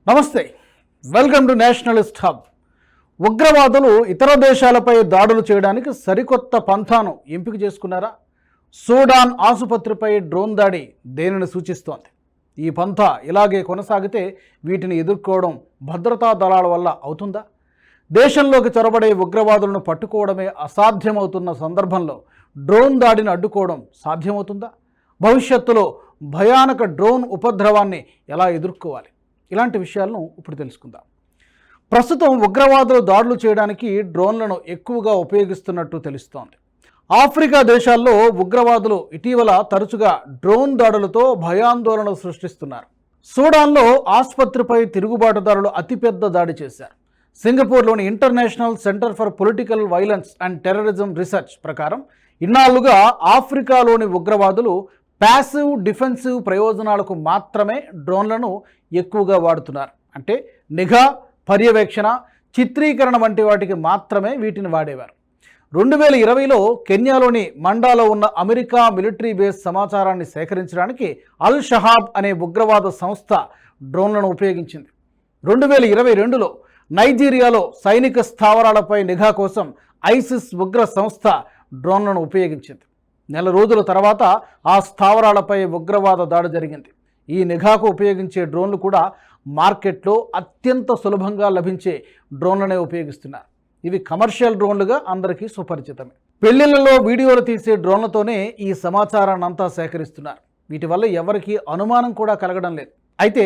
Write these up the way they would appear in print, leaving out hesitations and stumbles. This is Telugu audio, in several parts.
నమస్తే, వెల్కమ్ టు నేషనలిస్ట్ హబ్. ఉగ్రవాదులు ఇతర దేశాలపై దాడులు చేయడానికి సరికొత్త పంథాను ఎంపిక చేసుకున్నారా? సూడాన్ ఆసుపత్రిపై డ్రోన్ దాడి దేనిని సూచిస్తోంది? ఈ పంథా ఇలాగే కొనసాగితే వీటిని ఎదుర్కోవడం భద్రతా దళాల వల్ల అవుతుందా? దేశంలోకి చొరబడే ఉగ్రవాదులను పట్టుకోవడమే అసాధ్యమవుతున్న సందర్భంలో డ్రోన్ దాడిని అడ్డుకోవడం సాధ్యమవుతుందా? భవిష్యత్తులో భయానక డ్రోన్ ఉపద్రవాన్ని ఎలా ఎదుర్కోవాలి? ఇలాంటి విషయాలను ఇప్పుడు తెలుసుకుందాం. ప్రస్తుతం ఉగ్రవాదులు దాడులు చేయడానికి డ్రోన్లను ఎక్కువగా ఉపయోగిస్తున్నట్టు తెలుస్తోంది. ఆఫ్రికా దేశాల్లో ఉగ్రవాదులు ఇటీవల తరచుగా డ్రోన్ దాడులతో భయాందోళన సృష్టిస్తున్నారు. సూడాన్లో ఆసుపత్రిపై తిరుగుబాటుదారులు అతిపెద్ద దాడి చేశారు. సింగపూర్లోని international centre for political violence and terrorism research ప్రకారం ఇన్నాళ్లుగా ఆఫ్రికాలోని ఉగ్రవాదులు ప్యాసివ్ డిఫెన్సివ్ ప్రయోజనాలకు మాత్రమే డ్రోన్లను ఎక్కువగా వాడుతున్నారు. అంటే నిఘా, పర్యవేక్షణ, చిత్రీకరణ వంటి వాటికి మాత్రమే వీటిని వాడేవారు. 2020లో కెన్యాలోని మండాలో ఉన్న అమెరికా మిలిటరీ బేస్ సమాచారాన్ని సేకరించడానికి అల్ షహాబ్ అనే ఉగ్రవాద సంస్థ డ్రోన్లను ఉపయోగించింది. 2022లో నైజీరియాలో సైనిక స్థావరాలపై నిఘా కోసం ఐసిస్ ఉగ్ర సంస్థ డ్రోన్లను ఉపయోగించింది. నెల రోజుల తర్వాత ఆ స్థావరాలపై ఉగ్రవాద దాడి జరిగింది. ఈ నిఘాకు ఉపయోగించే డ్రోన్లు కూడా మార్కెట్లో అత్యంత సులభంగా లభించే డ్రోన్లనే ఉపయోగిస్తున్నారు. ఇవి కమర్షియల్ డ్రోన్లుగా అందరికీ సుపరిచితమే. పెళ్లిళ్లలో వీడియోలు తీసే డ్రోన్లతోనే ఈ సమాచారాన్ని అంతా సేకరిస్తున్నారు. వీటి వల్ల ఎవరికీ అనుమానం కూడా కలగడం లేదు. అయితే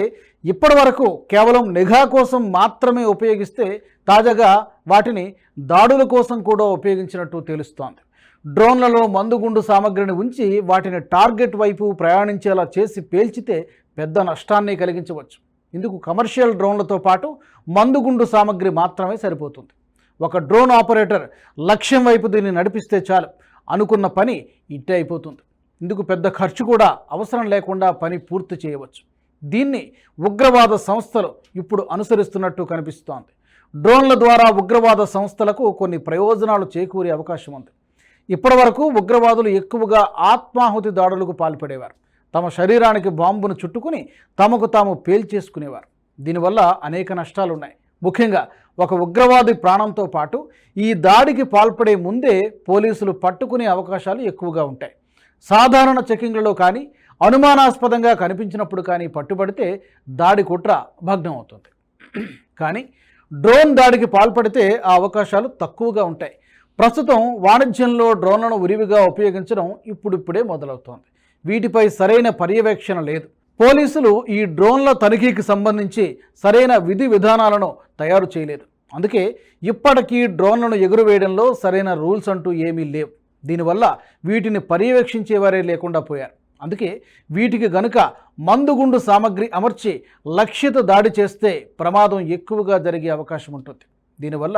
ఇప్పటి వరకు కేవలం నిఘా కోసం మాత్రమే ఉపయోగిస్తే తాజాగా వాటిని దాడుల కోసం కూడా ఉపయోగించినట్టు తెలుస్తోంది. డ్రోన్లలో మందుగుండు సామగ్రిని ఉంచి వాటిని టార్గెట్ వైపు ప్రయాణించేలా చేసి పేల్చితే పెద్ద నష్టాన్ని కలిగించవచ్చు. ఇందుకు కమర్షియల్ డ్రోన్లతో పాటు మందుగుండు సామగ్రి మాత్రమే సరిపోతుంది. ఒక డ్రోన్ ఆపరేటర్ లక్ష్యం వైపు దీన్ని నడిపిస్తే చాలు, అనుకున్న పని ఇట్టే అయిపోతుంది. ఇందుకు పెద్ద ఖర్చు కూడా అవసరం లేకుండా పని పూర్తి చేయవచ్చు. దీన్ని ఉగ్రవాద సంస్థలు ఇప్పుడు అనుసరిస్తున్నట్టు కనిపిస్తోంది. డ్రోన్ల ద్వారా ఉగ్రవాద సంస్థలకు కొన్ని ప్రయోజనాలు చేకూరే అవకాశం ఉంది. ఇప్పటి వరకు ఉగ్రవాదులు ఎక్కువగా ఆత్మాహుతి దాడులకు పాల్పడేవారు. తమ శరీరానికి బాంబును చుట్టుకుని తమకు తాము పేల్చేసుకునేవారు. దీనివల్ల అనేక నష్టాలున్నాయి. ముఖ్యంగా ఒక ఉగ్రవాది ప్రాణంతో పాటు ఈ దాడికి పాల్పడే ముందే పోలీసులు పట్టుకునే అవకాశాలు ఎక్కువగా ఉంటాయి. సాధారణ చెకింగ్లలో కానీ అనుమానాస్పదంగా కనిపించినప్పుడు కానీ పట్టుబడితే దాడి కుట్ర భగ్నం అవుతుంది. కానీ డ్రోన్ దాడికి పాల్పడితే ఆ అవకాశాలు తక్కువగా ఉంటాయి. ప్రస్తుతం వాణిజ్యంలో డ్రోన్లను విరివిగా ఉపయోగించడం ఇప్పుడిప్పుడే మొదలవుతోంది. వీటిపై సరైన పర్యవేక్షణ లేదు. పోలీసులు ఈ డ్రోన్ల తనిఖీకి సంబంధించి సరైన విధి విధానాలను తయారు చేయలేదు. అందుకే ఇప్పటికీ డ్రోన్లను ఎగురవేయడంలో సరైన రూల్స్ అంటూ ఏమీ లేవు. దీనివల్ల వీటిని పర్యవేక్షించేవారే లేకుండా పోయారు. అందుకే వీటికి గనుక మందుగుండు సామగ్రి అమర్చి లక్ష్యత దాడి చేస్తే ప్రమాదం ఎక్కువగా జరిగే అవకాశం ఉంటుంది. దీనివల్ల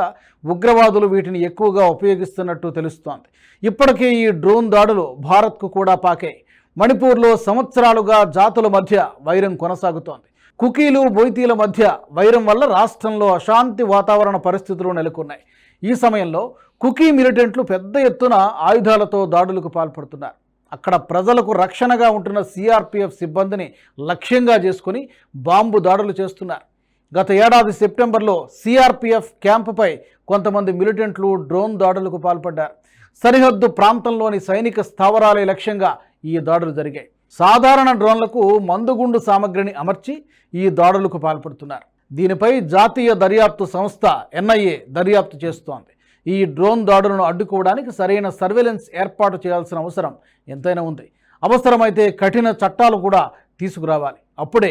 ఉగ్రవాదులు వీటిని ఎక్కువగా ఉపయోగిస్తున్నట్టు తెలుస్తోంది. ఇప్పటికే ఈ డ్రోన్ దాడులు భారత్కు కూడా పాకాయి. మణిపూర్లో సంవత్సరాలుగా జాతుల మధ్య వైరం కొనసాగుతోంది. కుకీలు, బొయితీల మధ్య వైరం వల్ల రాష్ట్రంలో అశాంతి వాతావరణ పరిస్థితులు నెలకొన్నాయి. ఈ సమయంలో కుకీ మిలిటెంట్లు పెద్ద ఎత్తున ఆయుధాలతో దాడులకు పాల్పడుతున్నారు. అక్కడ ప్రజలకు రక్షణగా ఉంటున్న సిఆర్పిఎఫ్ సిబ్బందిని లక్ష్యంగా చేసుకుని బాంబు దాడులు చేస్తున్నారు. గత ఏడాది సెప్టెంబర్లో సిఆర్పిఎఫ్ క్యాంపుపై కొంతమంది మిలిటెంట్లు డ్రోన్ దాడులకు పాల్పడ్డారు. సరిహద్దు ప్రాంతంలోని సైనిక స్థావరాలే లక్ష్యంగా ఈ దాడులు జరిగాయి. సాధారణ డ్రోన్లకు మందుగుండు సామగ్రిని అమర్చి ఈ దాడులకు పాల్పడుతున్నారు. దీనిపై జాతీయ దర్యాప్తు సంస్థ ఎన్ఐఏ దర్యాప్తు చేస్తోంది. ఈ డ్రోన్ దాడులను అడ్డుకోవడానికి సరైన సర్వేలెన్స్ ఏర్పాటు చేయాల్సిన అవసరం ఎంతైనా ఉంది. అవసరమైతే కఠిన చట్టాలు కూడా తీసుకురావాలి. అప్పుడే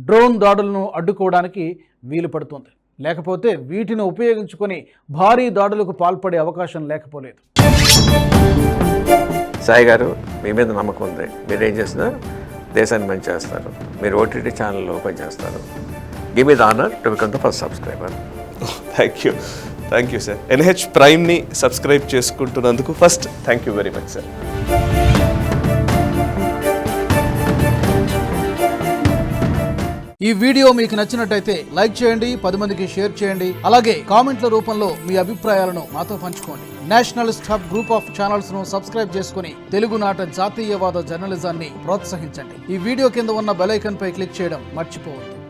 డ్రోన్ దాడులను అడ్డుకోవడానికి వీలు పడుతుంది. లేకపోతే వీటిని ఉపయోగించుకొని భారీ దాడులకు పాల్పడే అవకాశం లేకపోలేదు. సాయి గారు, మీ మీద నమ్మకం ఉంది. మీరు ఏం చేస్తున్నారు? దేశాన్ని మంచి చేస్తారు. మీరు ఓటీటీ ఛానల్ ఓపెన్ చేస్తారు. Give me the honour to become the first subscriber. Thank you sir. NH ప్రైమ్ని సబ్స్క్రైబ్ చేసుకుంటున్నందుకు first thank you very much sir. ఈ వీడియో మీకు నచ్చినట్టయితే లైక్ చేయండి, 10 మందికి షేర్ చేయండి. అలాగే కామెంట్ల రూపంలో మీ అభిప్రాయాలను మాతో పంచుకోండి. Nationalist hub group of channels ను సబ్స్క్రైబ్ చేసుకుని తెలుగునాట జాతీయవాద జర్నలిజాన్ని ప్రోత్సహించండి. ఈ వీడియో కింద ఉన్న బెల్ ఐకాన్ పై క్లిక్ చేయడం మర్చిపోవద్దు.